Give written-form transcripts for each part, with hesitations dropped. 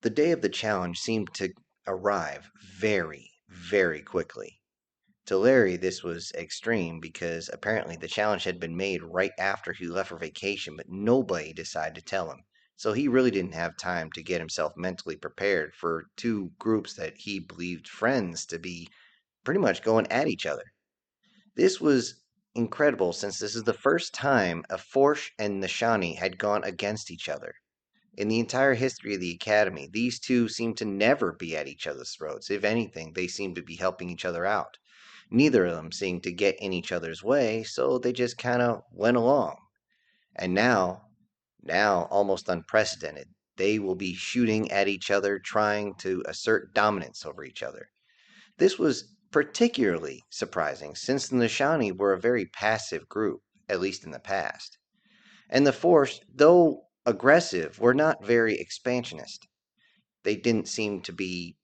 The day of the challenge seemed to arrive very, very quickly. To Larry, this was extreme because apparently the challenge had been made right after he left for vacation, but nobody decided to tell him. So he really didn't have time to get himself mentally prepared for two groups that he believed friends to be pretty much going at each other. This was incredible since this is the first time a Forch and Nashani had gone against each other. In the entire history of the Academy, these two seem to never be at each other's throats. If anything, they seem to be helping each other out. Neither of them seemed to get in each other's way, so they just kind of went along. And now, almost unprecedented, they will be shooting at each other, trying to assert dominance over each other. This was particularly surprising since the Nishani were a very passive group, at least in the past. And the Force, though aggressive, were not very expansionist. They didn't seem to be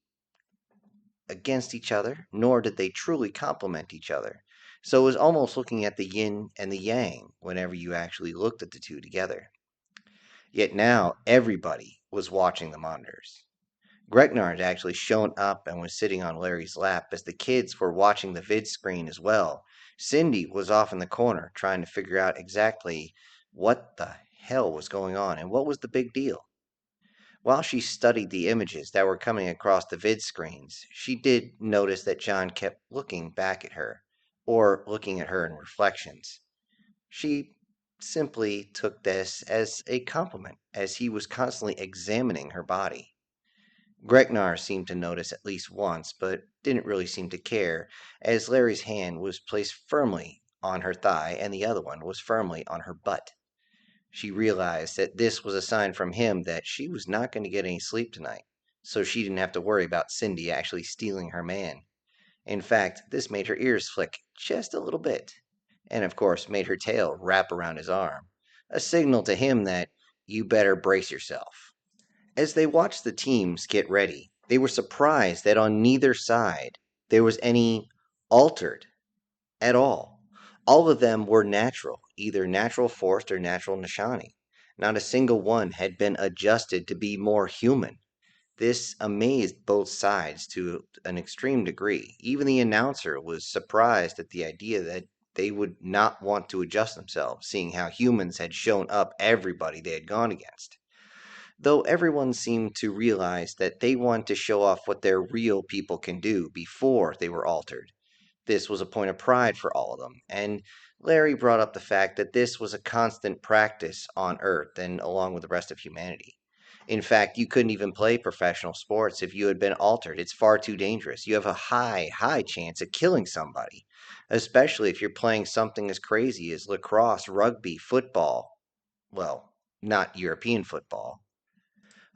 against each other, nor did they truly complement each other. So it was almost looking at the yin and the yang whenever you actually looked at the two together. Yet now everybody was watching the monitors. Gregnar had actually shown up and was sitting on Larry's lap as the kids were watching the vid screen as well. Cindy was off in the corner trying to figure out exactly what the hell was going on and what was the big deal. While she studied the images that were coming across the vid screens, she did notice that John kept looking back at her, or looking at her in reflections. She simply took this as a compliment, as he was constantly examining her body. Gregnar seemed to notice at least once, but didn't really seem to care, as Larry's hand was placed firmly on her thigh and the other one was firmly on her butt. She realized that this was a sign from him that she was not going to get any sleep tonight, so she didn't have to worry about Cindy actually stealing her man. In fact, this made her ears flick just a little bit, and of course made her tail wrap around his arm, a signal to him that you better brace yourself. As they watched the teams get ready, they were surprised that on neither side there was any altered at all. All of them were natural, either natural forced or natural Nishani. Not a single one had been adjusted to be more human. This amazed both sides to an extreme degree. Even the announcer was surprised at the idea that they would not want to adjust themselves, seeing how humans had shown up everybody they had gone against. Though everyone seemed to realize that they wanted to show off what their real people can do before they were altered. This was a point of pride for all of them, and Larry brought up the fact that this was a constant practice on Earth and along with the rest of humanity. In fact, you couldn't even play professional sports if you had been altered. It's far too dangerous. You have a high chance of killing somebody, especially if you're playing something as crazy as lacrosse, rugby, football. Well, not European football,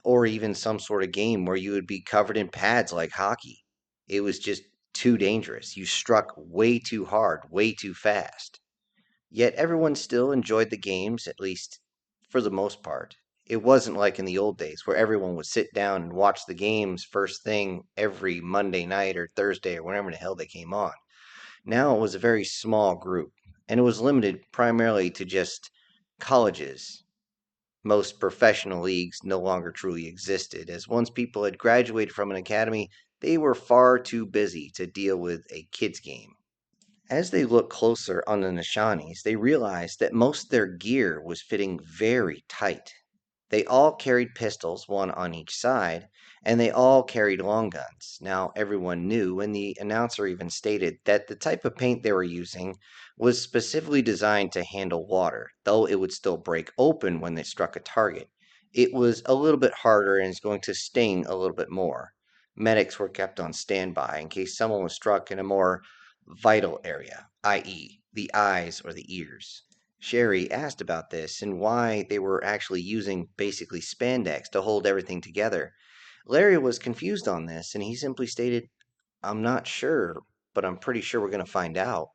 or even some sort of game where you would be covered in pads like hockey. It was just too dangerous. You struck way too hard, way too fast. Yet everyone still enjoyed the games, at least for the most part. It wasn't like in the old days where everyone would sit down and watch the games first thing every Monday night or Thursday or whenever the hell they came on. Now it was a very small group, and it was limited primarily to just colleges. Most professional leagues no longer truly existed, as once people had graduated from an academy, they were far too busy to deal with a kids' game. As they looked closer on the Nishanis, they realized that most of their gear was fitting very tight. They all carried pistols, one on each side, and they all carried long guns. Now, everyone knew, and the announcer even stated that the type of paint they were using was specifically designed to handle water, though it would still break open when they struck a target. It was a little bit harder and is going to sting a little bit more. Medics were kept on standby in case someone was struck in a more vital area, i.e., the eyes or the ears. Sherry asked about this and why they were actually using basically spandex to hold everything together. Larry was confused on this and he simply stated, I'm not sure, but I'm pretty sure we're going to find out.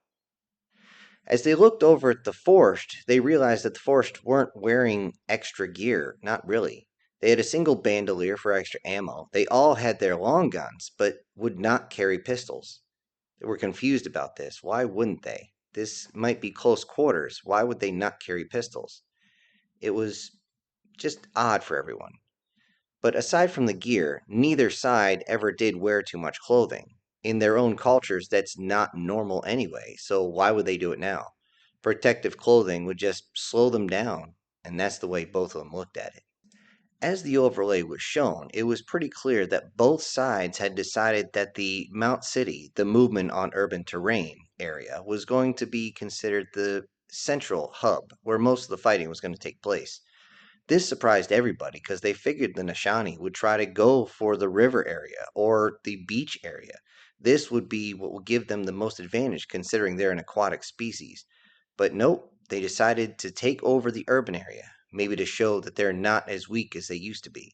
As they looked over at the Forced, they realized that the Forced weren't wearing extra gear, not really. They had a single bandolier for extra ammo. They all had their long guns, but would not carry pistols. They were confused about this. Why wouldn't they? This might be close quarters. Why would they not carry pistols? It was just odd for everyone. But aside from the gear, neither side ever did wear too much clothing. In their own cultures, that's not normal anyway, so why would they do it now? Protective clothing would just slow them down, and that's the way both of them looked at it. As the overlay was shown, it was pretty clear that both sides had decided that the Mount City, the movement on urban terrain area, was going to be considered the central hub where most of the fighting was going to take place. This surprised everybody because they figured the Nashani would try to go for the river area or the beach area. This would be what would give them the most advantage considering they're an aquatic species. But nope, they decided to take over the urban area, maybe to show that they're not as weak as they used to be.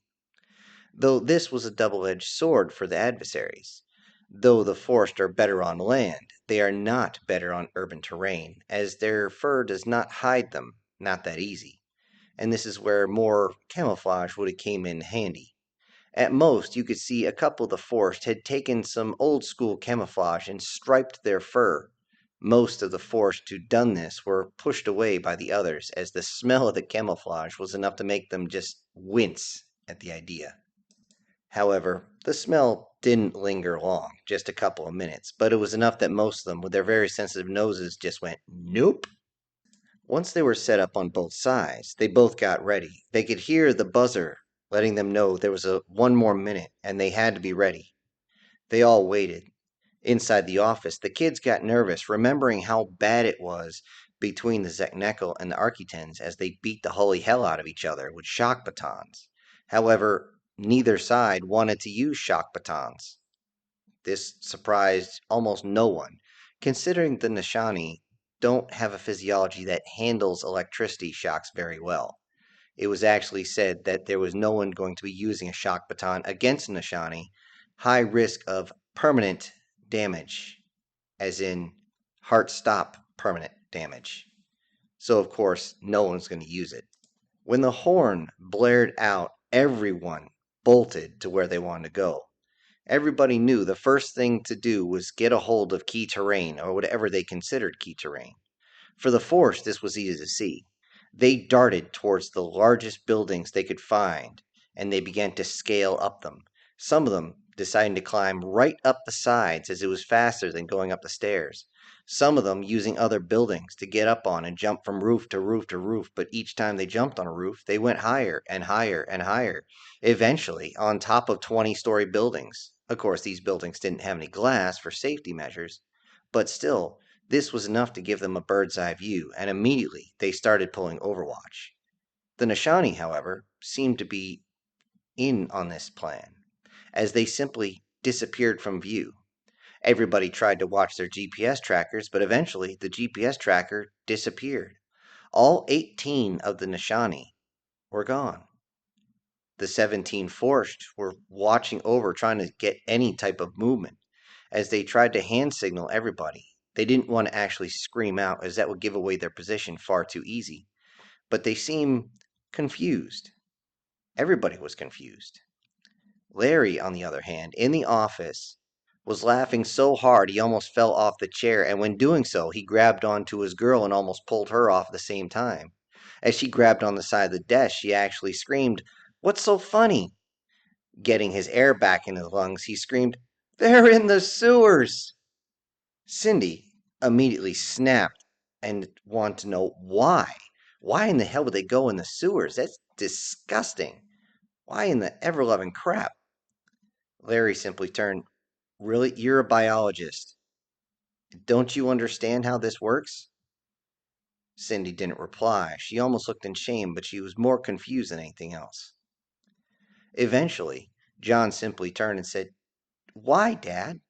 Though this was a double-edged sword for the adversaries. Though the Forced are better on land, they are not better on urban terrain, as their fur does not hide them, not that easy. And this is where more camouflage would have came in handy. At most, you could see a couple of the Forced had taken some old school camouflage and striped their fur. Most of the Forced who'd done this were pushed away by the others, as the smell of the camouflage was enough to make them just wince at the idea. However, the smell didn't linger long, just a couple of minutes, but it was enough that most of them, with their very sensitive noses, just went, nope. Once they were set up on both sides, they both got ready. They could hear the buzzer letting them know there was one more minute and they had to be ready. They all waited. Inside the office, the kids got nervous, remembering how bad it was between the Zeknekel and the Architens as they beat the holy hell out of each other with shock batons. However, neither side wanted to use shock batons. This surprised almost no one, considering the Nashani don't have a physiology that handles electricity shocks very well. It was actually said that there was no one going to be using a shock baton against Nashani, high risk of permanent damage, as in heart stop permanent damage. So, of course, no one's going to use it. When the horn blared out, everyone bolted to where they wanted to go. Everybody knew the first thing to do was get a hold of key terrain, or whatever they considered key terrain. For the Force, this was easy to see. They darted towards the largest buildings they could find, and they began to scale up them. Some of them deciding to climb right up the sides as it was faster than going up the stairs. Some of them using other buildings to get up on and jump from roof to roof to roof, but each time they jumped on a roof, they went higher and higher and higher, eventually on top of 20-story buildings. Of course, these buildings didn't have any glass for safety measures, but still, this was enough to give them a bird's eye view, and immediately they started pulling Overwatch. The Nashani, however, seemed to be in on this plan, as they simply disappeared from view. Everybody tried to watch their GPS trackers, but eventually the GPS tracker disappeared. All 18 of the Nashani were gone. The 17 Forced were watching over, trying to get any type of movement, as they tried to hand signal everybody. They didn't want to actually scream out, as that would give away their position far too easy. But they seemed confused. Everybody was confused. Larry, on the other hand, in the office, was laughing so hard he almost fell off the chair, and when doing so, he grabbed onto his girl and almost pulled her off at the same time. As she grabbed on the side of the desk, she actually screamed, "What's so funny?" Getting his air back in his lungs, he screamed, "They're in the sewers!" Cindy immediately snapped and wanted to know why. Why in the hell would they go in the sewers? That's disgusting. Why in the ever-loving crap? Larry simply turned, "Really? You're a biologist. Don't you understand how this works?" Cindy didn't reply. She almost looked in shame, but she was more confused than anything else. Eventually, John simply turned and said, "Why, Dad?"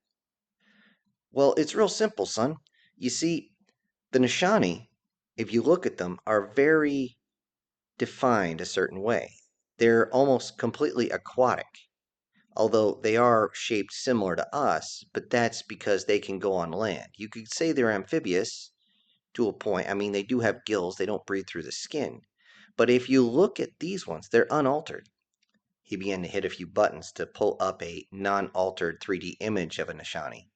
"Well, it's real simple, son. You see, the Nishani, if you look at them, are very defined a certain way. They're almost completely aquatic, although they are shaped similar to us, but that's because they can go on land. You could say they're amphibious to a point. I mean, they do have gills, they don't breathe through the skin. But if you look at these ones, they're unaltered." He began to hit a few buttons to pull up a non-altered 3D image of a Nishani.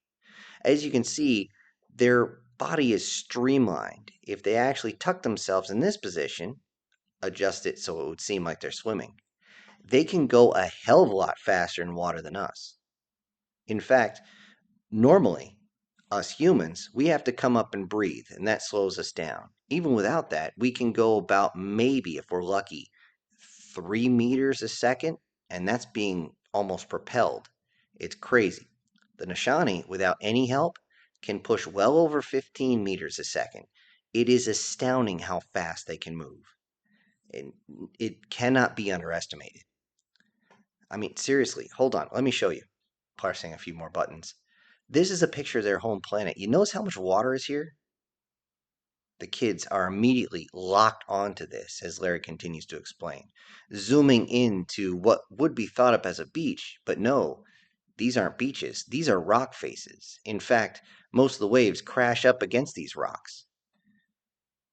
As you can see, their body is streamlined. If they actually tuck themselves in this position, adjust it so it would seem like they're swimming, they can go a hell of a lot faster in water than us. In fact, normally, us humans, we have to come up and breathe, and that slows us down. Even without that, we can go about maybe, if we're lucky, 3 meters a second, and that's being almost propelled. It's crazy. The Nashani, without any help, can push well over 15 meters a second. It is astounding how fast they can move. And it cannot be underestimated. I mean, seriously, hold on. Let me show you. Pressing a few more buttons. This is a picture of their home planet. You notice how much water is here? The kids are immediately locked onto this, as Larry continues to explain, zooming into what would be thought of as a beach, but no, these aren't beaches. These are rock faces. In fact, most of the waves crash up against these rocks.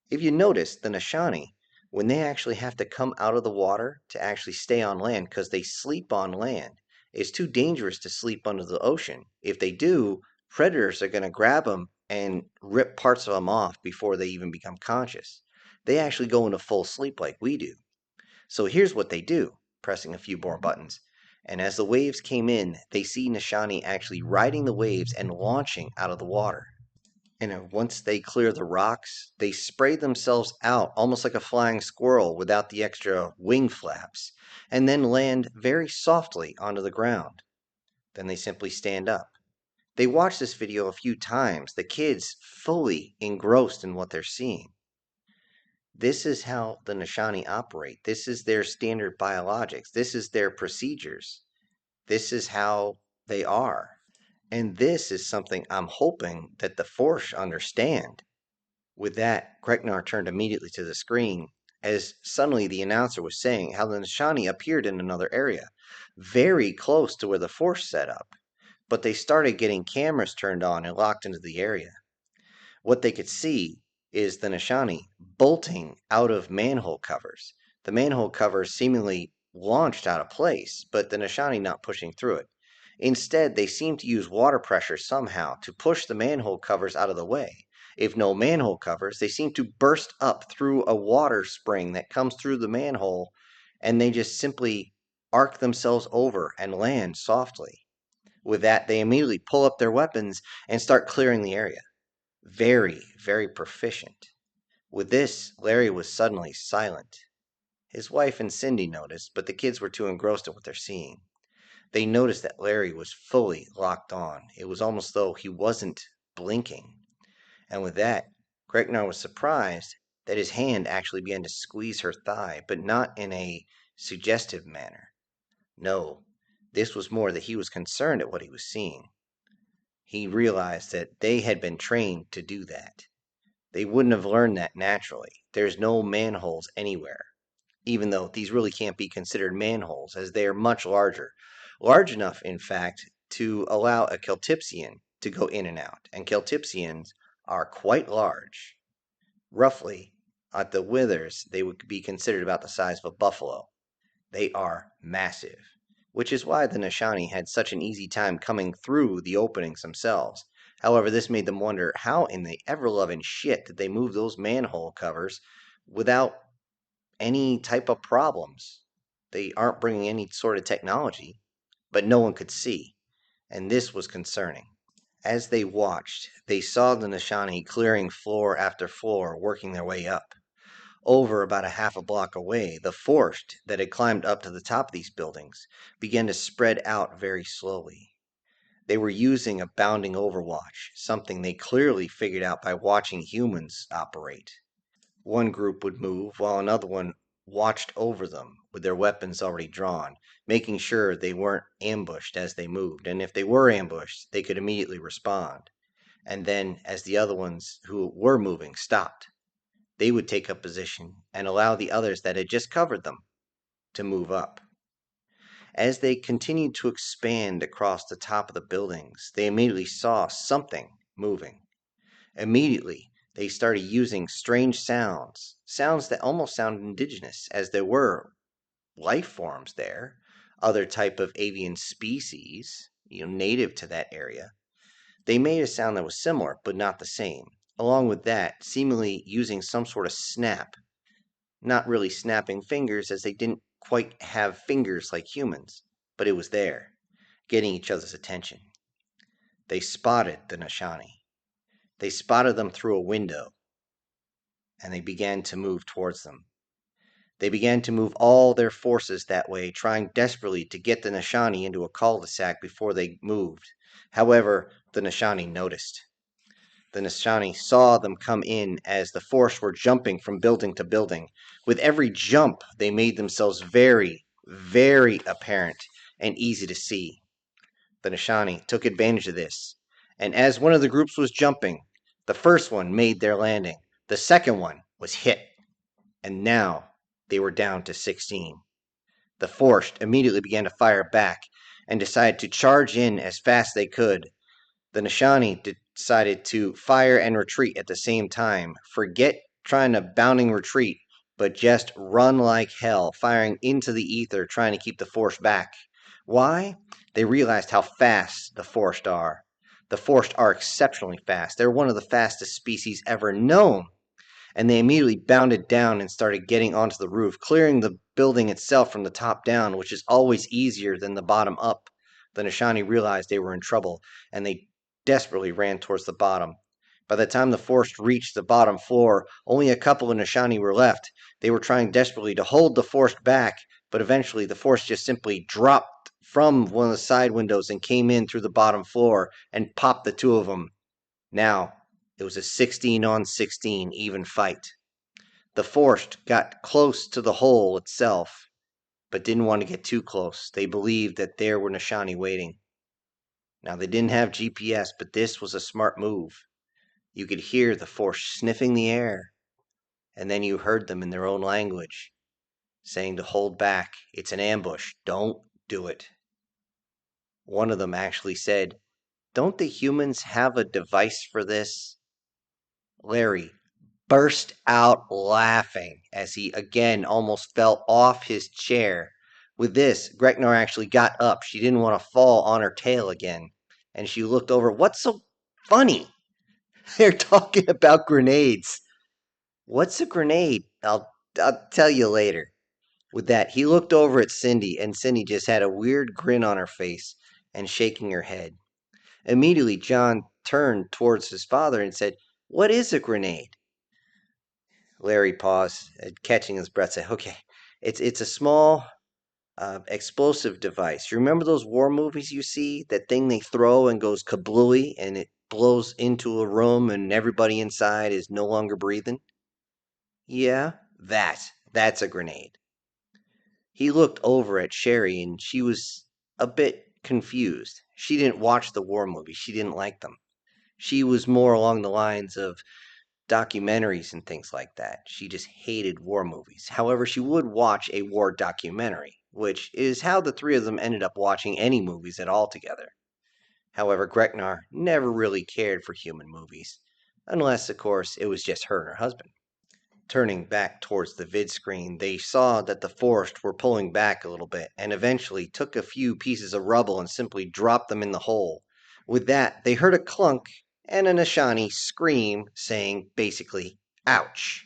If you notice, the Nashani, when they actually have to come out of the water to actually stay on land because they sleep on land, it's too dangerous to sleep under the ocean. If they do, predators are going to grab them and rip parts of them off before they even become conscious. They actually go into full sleep like we do. So here's what they do, pressing a few more buttons. And as the waves came in, they see Nashani actually riding the waves and launching out of the water. And once they clear the rocks, they spray themselves out almost like a flying squirrel without the extra wing flaps, and then land very softly onto the ground. Then they simply stand up. They watch this video a few times, the kids fully engrossed in what they're seeing. This is how the Nashani operate. This is their standard biologics. This is their procedures. This is how they are. And this is something I'm hoping that the Force understand. With that, Gregnar turned immediately to the screen, as suddenly the announcer was saying how the Nashani appeared in another area, very close to where the Force set up. But they started getting cameras turned on and locked into the area. What they could see is the Nashani bolting out of manhole covers. The manhole covers seemingly launched out of place, but the Nashani not pushing through it. Instead, they seemed to use water pressure somehow to push the manhole covers out of the way. If no manhole covers, they seem to burst up through a water spring that comes through the manhole, and they just simply arc themselves over and land softly. With that, they immediately pull up their weapons and start clearing the area. Very, very proficient. With this, Larry was suddenly silent. His wife and Cindy noticed, but the kids were too engrossed in what they're seeing. They noticed that Larry was fully locked on. It was almost though he wasn't blinking. And with that, Gregnar was surprised that his hand actually began to squeeze her thigh, but not in a suggestive manner. No, this was more that he was concerned at what he was seeing. He realized that they had been trained to do that. They wouldn't have learned that naturally. There's no manholes anywhere, even though these really can't be considered manholes, as they are much larger. Large enough, in fact, to allow a Celtipsian to go in and out. And Celtipsians are quite large. Roughly, at the withers, they would be considered about the size of a buffalo. They are massive, which is why the Nashani had such an easy time coming through the openings themselves. However, this made them wonder how in the ever-loving shit did they move those manhole covers without any type of problems. They aren't bringing any sort of technology, but no one could see, and this was concerning. As they watched, they saw the Nashani clearing floor after floor, working their way up. Over about a half a block away, the Forch that had climbed up to the top of these buildings began to spread out very slowly. They were using a bounding overwatch, something they clearly figured out by watching humans operate. One group would move while another one watched over them with their weapons already drawn, making sure they weren't ambushed as they moved, and if they were ambushed, they could immediately respond. And then, as the other ones who were moving stopped, they would take up position and allow the others that had just covered them to move up. As they continued to expand across the top of the buildings, they immediately saw something moving. Immediately, they started using strange sounds, sounds that almost sounded indigenous, as there were life forms there, other type of avian species, native to that area. They made a sound that was similar, but not the same. Along with that, seemingly using some sort of snap, not really snapping fingers, as they didn't quite have fingers like humans, but it was there, getting each other's attention. They spotted the Nashani. They spotted them through a window, and they began to move towards them. They began to move all their forces that way, trying desperately to get the Nashani into a cul-de-sac before they moved. However, the Nashani noticed. The Nashani saw them come in as the Force were jumping from building to building. With every jump, they made themselves very, very apparent and easy to see. The Nashani took advantage of this, and as one of the groups was jumping, the first one made their landing. The second one was hit, and now they were down to 16. The Force immediately began to fire back and decided to charge in as fast as they could. The Nashani decided to fire and retreat at the same time. Forget trying to bounding retreat, but just run like hell, firing into the ether, trying to keep the Force back. Why? They realized how fast the Forced are. The Forced are exceptionally fast. They're one of the fastest species ever known. And they immediately bounded down and started getting onto the roof, clearing the building itself from the top down, which is always easier than the bottom up. The Nashani realized they were in trouble, and they desperately ran towards the bottom. By the time the Force reached the bottom floor, only a couple of Nashani were left. They were trying desperately to hold the Force back, but eventually the Force just simply dropped from one of the side windows and came in through the bottom floor and popped the two of them. Now, it was a 16 on 16 even fight. The Forced got close to the hole itself, but didn't want to get too close. They believed that there were Nashani waiting. Now, they didn't have GPS, but this was a smart move. You could hear the Force sniffing the air, and then you heard them in their own language, saying to hold back. It's an ambush. Don't do it. One of them actually said, "Don't the humans have a device for this?" Larry burst out laughing as he again almost fell off his chair. With this, Greknar actually got up. She didn't want to fall on her tail again, and she looked over. What's so funny? They're talking about grenades. What's a grenade? I'll tell you later. With that, he looked over at Cindy, and Cindy just had a weird grin on her face and shaking her head. Immediately, John turned towards his father and said, "What is a grenade?" Larry paused, catching his breath, said, "Okay, it's a small explosive device. You remember those war movies you see? That thing they throw and goes kablooey, and it blows into a room, and everybody inside is no longer breathing? Yeah, that's a grenade." He looked over at Sherry, and she was a bit confused. She didn't watch the war movies. She didn't like them. She was more along the lines of documentaries and things like that. She just hated war movies. However, she would watch a war documentary, which is how the three of them ended up watching any movies at all together. However, Greknar never really cared for human movies, unless, of course, it was just her and her husband. Turning back towards the vid screen, they saw that the Forced were pulling back a little bit and eventually took a few pieces of rubble and simply dropped them in the hole. With that, they heard a clunk and a Nashani scream, saying, basically, "Ouch."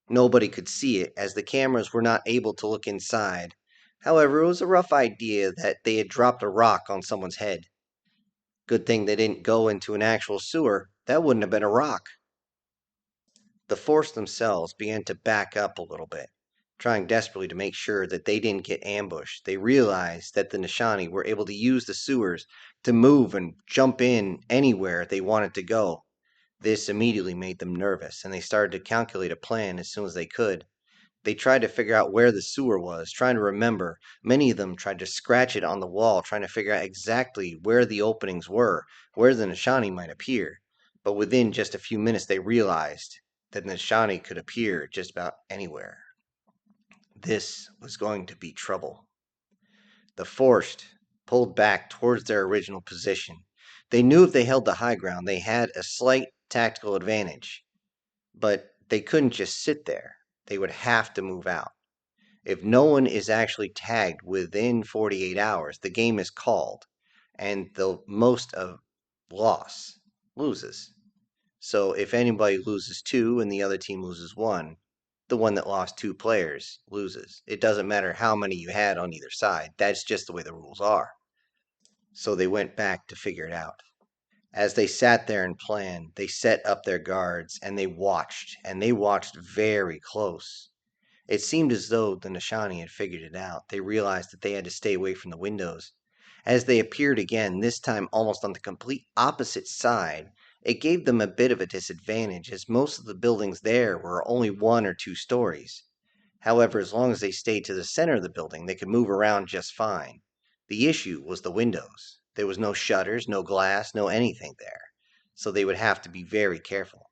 Nobody could see it, as the cameras were not able to look inside. However, it was a rough idea that they had dropped a rock on someone's head. Good thing they didn't go into an actual sewer. That wouldn't have been a rock. The Force themselves began to back up a little bit, trying desperately to make sure that they didn't get ambushed. They realized that the Nashani were able to use the sewers to move and jump in anywhere they wanted to go. This immediately made them nervous, and they started to calculate a plan as soon as they could. They tried to figure out where the sewer was, trying to remember. Many of them tried to scratch it on the wall, trying to figure out exactly where the openings were, where the Nishani might appear. But within just a few minutes, they realized that Nishani could appear just about anywhere. This was going to be trouble. The Forced pulled back towards their original position. They knew if they held the high ground, they had a slight tactical advantage. But they couldn't just sit there. They would have to move out. If no one is actually tagged within 48 hours, the game is called, and the most of loss loses. So if anybody loses two and the other team loses one, the one that lost 2 players loses. It doesn't matter how many you had on either side. That's just the way the rules are. So they went back to figure it out. As they sat there and planned, they set up their guards and they watched very close. It seemed as though the Nashani had figured it out. They realized that they had to stay away from the windows. As they appeared again, this time almost on the complete opposite side, it gave them a bit of a disadvantage, as most of the buildings there were only 1 or 2 stories. However, as long as they stayed to the center of the building, they could move around just fine. The issue was the windows. There was no shutters, no glass, no anything there. So they would have to be very careful.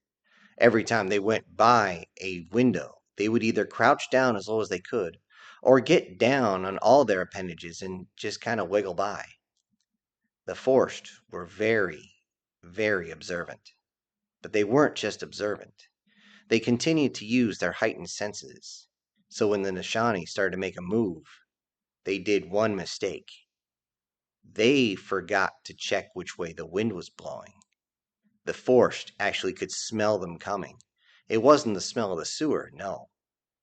Every time they went by a window, they would either crouch down as low as they could, or get down on all their appendages and just kind of wiggle by. The Forced were very, very observant. But they weren't just observant. They continued to use their heightened senses. So when the Nashani started to make a move, they did one mistake. They forgot to check which way the wind was blowing. The Forced actually could smell them coming. It wasn't the smell of the sewer, no.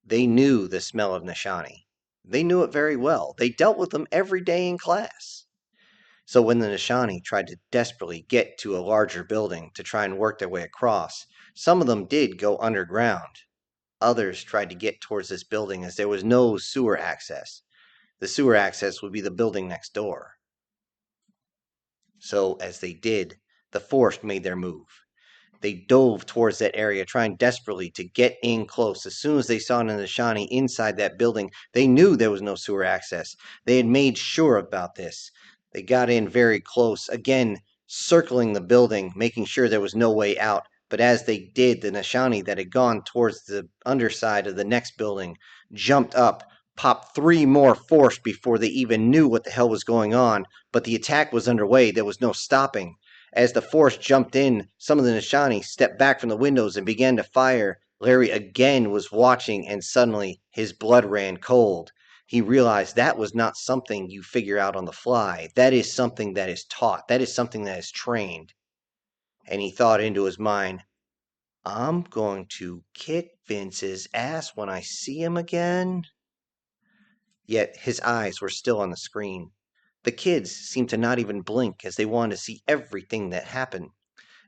They knew the smell of Nashani. They knew it very well. They dealt with them every day in class. So when the Nashani tried to desperately get to a larger building to try and work their way across, some of them did go underground. Others tried to get towards this building as there was no sewer access. The sewer access would be the building next door. So as they did, the Forced made their move. They dove towards that area, trying desperately to get in close. As soon as they saw Nashani inside that building, they knew there was no sewer access. They had made sure about this. They got in very close, again circling the building, making sure there was no way out. But as they did, the Nashani that had gone towards the underside of the next building jumped up, popped 3 more Forced before they even knew what the hell was going on. But the attack was underway. There was no stopping. As the Force jumped in, some of the Nashani stepped back from the windows and began to fire. Larry again was watching, and suddenly his blood ran cold. He realized that was not something you figure out on the fly. That is something that is taught. That is something that is trained. And he thought into his mind, I'm going to kick Vince's ass when I see him again. Yet his eyes were still on the screen. The kids seemed to not even blink as they wanted to see everything that happened.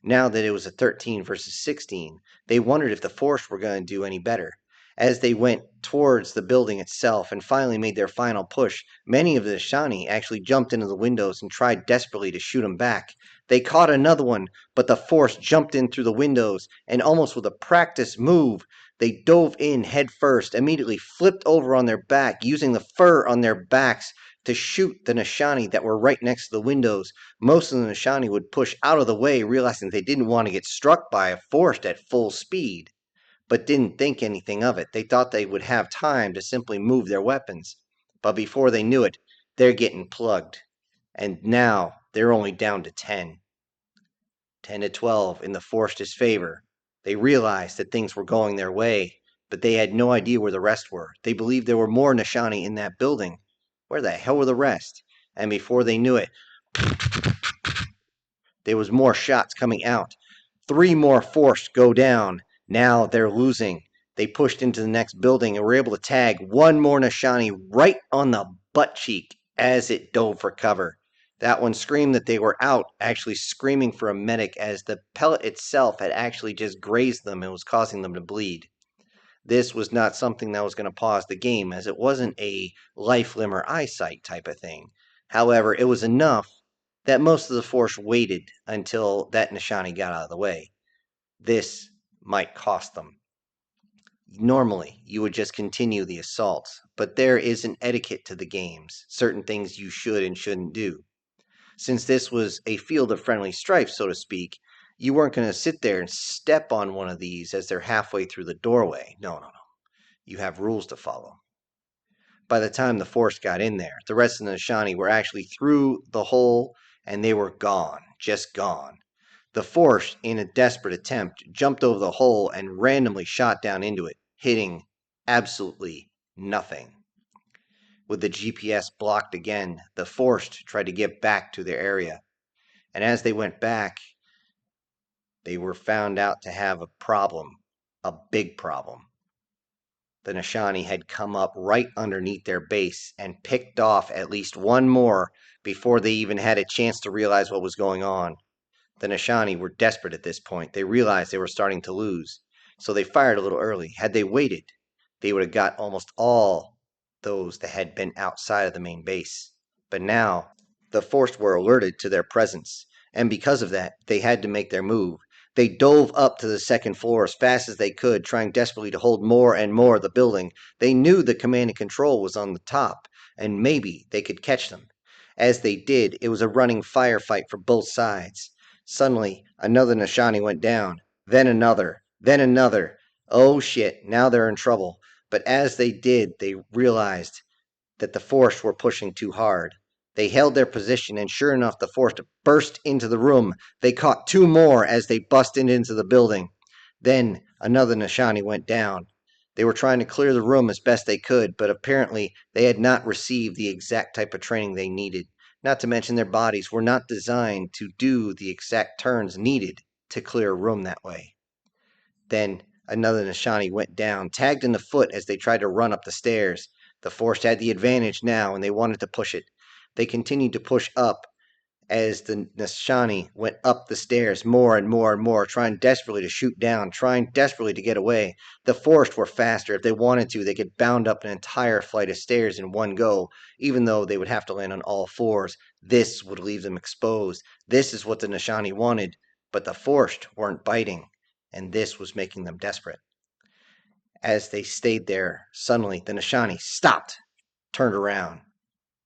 Now that it was a 13 versus 16, they wondered if the Force were going to do any better. As they went towards the building itself and finally made their final push, many of the Nashani actually jumped into the windows and tried desperately to shoot them back. They caught another one, but the Force jumped in through the windows, and almost with a practice move, they dove in head first, immediately flipped over on their back, using the fur on their backs to shoot the Nashani that were right next to the windows. Most of the Nashani would push out of the way, realizing they didn't want to get struck by a Force at full speed, but didn't think anything of it. They thought they would have time to simply move their weapons. But before they knew it, they're getting plugged. And now they're only down to 10. 10 to 12 in the Forced's favor. They realized that things were going their way, but they had no idea where the rest were. They believed there were more Nashani in that building. Where the hell were the rest? And before they knew it, there was more shots coming out. 3 more Forced go down. Now they're losing. They pushed into the next building and were able to tag 1 more Nashani right on the butt cheek as it dove for cover. That one screamed that they were out, actually screaming for a medic as the pellet itself had actually just grazed them and was causing them to bleed. This was not something that was going to pause the game, as it wasn't a life, limb, or eyesight type of thing. However, it was enough that most of the Force waited until that Nashani got out of the way. This might cost them. Normally, you would just continue the assaults, but there is an etiquette to the games, certain things you should and shouldn't do. Since this was a field of friendly strife, so to speak, you weren't going to sit there and step on one of these as they're halfway through the doorway. No. You have rules to follow. By the time the Force got in there, the rest of the Nashani were actually through the hole, and they were gone, just gone. The Force, in a desperate attempt, jumped over the hole and randomly shot down into it, hitting absolutely nothing. With the GPS blocked again, the Forced tried to get back to their area. And as they went back, they were found out to have a problem, a big problem. The Nashani had come up right underneath their base and picked off at least one more before they even had a chance to realize what was going on. The Nashani were desperate at this point. They realized they were starting to lose, so they fired a little early. Had they waited, they would have got almost all those that had been outside of the main base. But now, the Forced were alerted to their presence, and because of that, they had to make their move. They dove up to the second floor as fast as they could, trying desperately to hold more and more of the building. They knew the command and control was on the top, and maybe they could catch them. As they did, it was a running firefight for both sides. Suddenly, another Nashani went down, then another, then another. Oh shit, now they're in trouble. But as they did, they realized that the Force were pushing too hard. They held their position, and sure enough, the Force burst into the room. They caught two more as they busted into the building. Then another Nashani went down. They were trying to clear the room as best they could, but apparently they had not received the exact type of training they needed. Not to mention their bodies were not designed to do the exact turns needed to clear a room that way. Then another Nashani went down, tagged in the foot as they tried to run up the stairs. The Force had the advantage now, and they wanted to push it. They continued to push up as the Nashani went up the stairs more and more and more, trying desperately to shoot down, trying desperately to get away. The Forced were faster. If they wanted to, they could bound up an entire flight of stairs in one go, even though they would have to land on all fours. This would leave them exposed. This is what the Nashani wanted, but the Forced weren't biting, and this was making them desperate. As they stayed there, suddenly the Nashani stopped, turned around,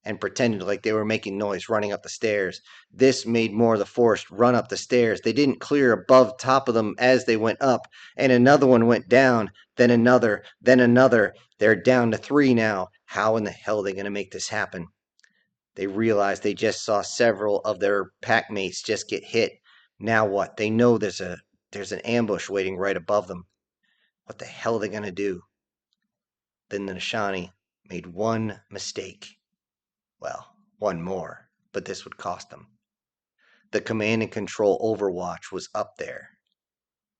and pretended like they were making noise running up the stairs. This made more of the Forced run up the stairs. They didn't clear above top of them as they went up, and another one went down, then another, then another. They're down to 3 now. How in the hell are they going to make this happen? They realized they just saw several of their pack mates just get hit. Now what? They know there's an ambush waiting right above them. What the hell are they going to do? Then the Nashani made one mistake. Well, one more, but this would cost them. The command and control overwatch was up there.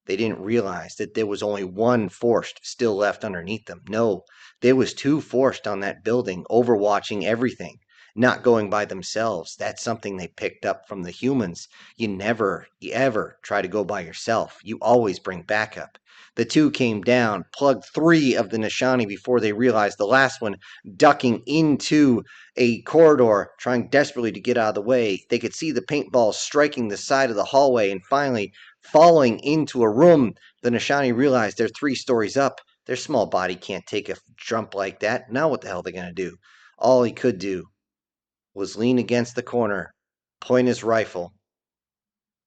They didn't realize that there was only one Forced still left underneath them. No, there was 2 Forced on that building, overwatching everything, not going by themselves. That's something they picked up from the humans. You never, ever try to go by yourself. You always bring backup. The 2 came down, plugged 3 of the Nashani before they realized the last one ducking into a corridor, trying desperately to get out of the way. They could see the paintballs striking the side of the hallway, and finally falling into a room. The Nashani realized they're 3 stories up. Their small body can't take a jump like that. Now what the hell are they going to do? All he could do was lean against the corner, point his rifle,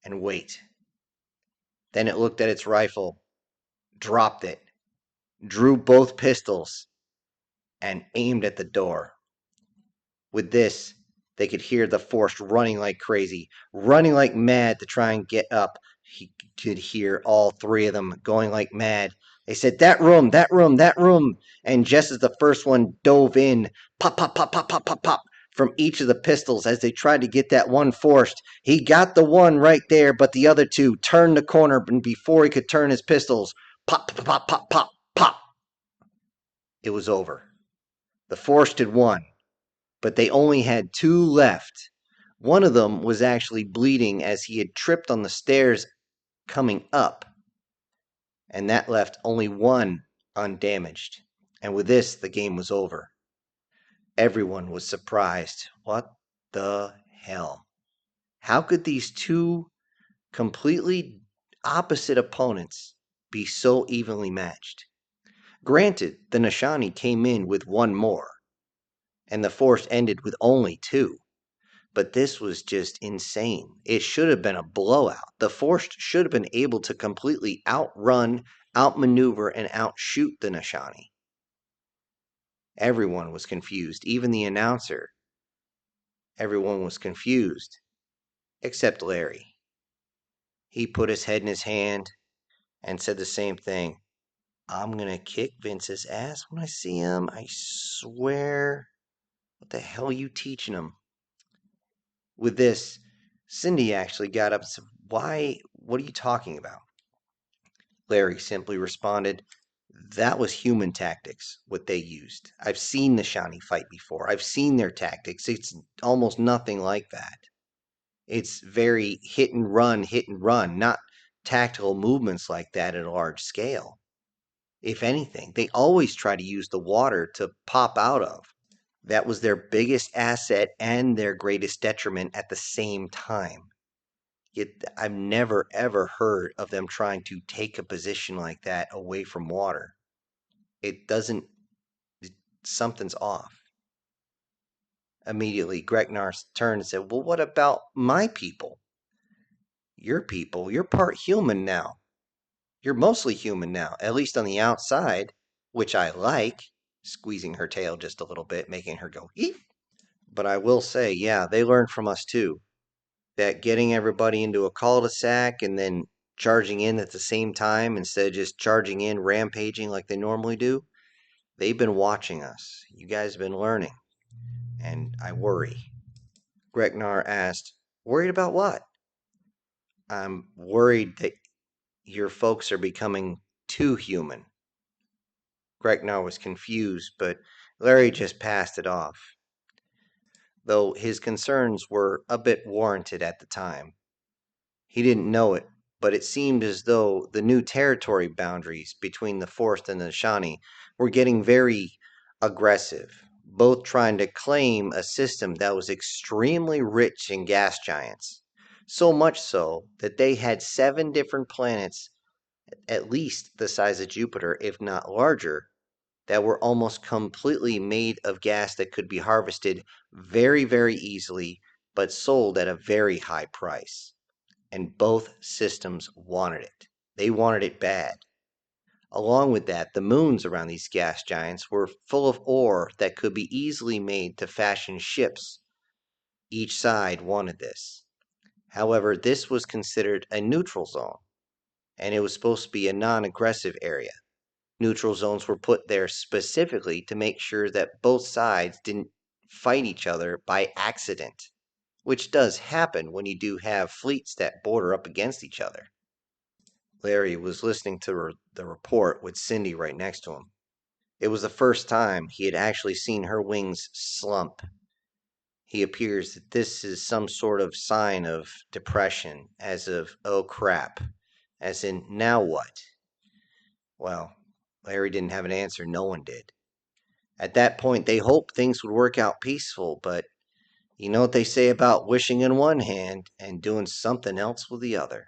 and wait. Then it looked at its rifle, dropped it, drew both pistols, and aimed at the door. With this, they could hear the Force running like crazy, running like mad to try and get up. He could hear all 3 of them going like mad. They said, that room, that room, that room. And just as the first one dove in, pop, pop, pop, pop, pop, pop, pop, from each of the pistols as they tried to get that one Forced. He got the one right there, but the other 2 turned the corner, and before he could turn his pistols, pop, pop, pop, pop, pop, pop. It was over. The Forced had won, but they only had 2 left. One of them was actually bleeding as he had tripped on the stairs coming up, and that left only 1 undamaged. And with this, the game was over. Everyone was surprised. What the hell? How could these 2 completely opposite opponents be so evenly matched? Granted, the Nashani came in with 1 more, and the Force ended with only 2. But this was just insane. It should have been a blowout. The Forced should have been able to completely outrun, outmaneuver, and outshoot the Nashani. Everyone was confused, even the announcer. Everyone was confused, except Larry. He put his head in his hand and said the same thing. I'm going to kick Vince's ass when I see him. I swear. What the hell are you teaching him? With this, Cindy actually got up and said, Why? What are you talking about? Larry simply responded, That was human tactics, what they used. I've seen the Nashani fight before. I've seen their tactics. It's almost nothing like that. It's very hit and run, not tactical movements like that at a large scale. If anything, they always try to use the water to pop out of. That was their biggest asset and their greatest detriment at the same time. Yet I've never ever heard of them trying to take a position like that away from water. It doesn't, something's off. Immediately, Gregnar turned and said, "Well, what about my people? Your people, you're part human now. You're mostly human now, at least on the outside, which I like," squeezing her tail just a little bit, making her go, eep. But I will say, yeah, they learned from us too. That getting everybody into a cul-de-sac and then charging in at the same time instead of just charging in, rampaging like they normally do, they've been watching us. You guys have been learning, and I worry. Gregnar asked, "Worried about what?" "I'm worried that your folks are becoming too human." Gregnar was confused, but Larry just passed it off, though his concerns were a bit warranted at the time. He didn't know it, but it seemed as though the new territory boundaries between the Forest and the Nashani were getting very aggressive, both trying to claim a system that was extremely rich in gas giants. So much so that they had 7 different planets, at least the size of Jupiter, if not larger, that were almost completely made of gas that could be harvested very, very easily, but sold at a very high price. And both systems wanted it. They wanted it bad. Along with that, the moons around these gas giants were full of ore that could be easily made to fashion ships. Each side wanted this. However, this was considered a neutral zone, and it was supposed to be a non-aggressive area. Neutral zones were put there specifically to make sure that both sides didn't fight each other by accident, which does happen when you do have fleets that border up against each other. Larry was listening to the report with Cindy right next to him. It was the first time he had actually seen her wings slump. He appears that this is some sort of sign of depression, as of, oh crap, as in, now what? Well, Larry didn't have an answer, no one did. At that point, they hoped things would work out peaceful, but you know what they say about wishing in one hand and doing something else with the other.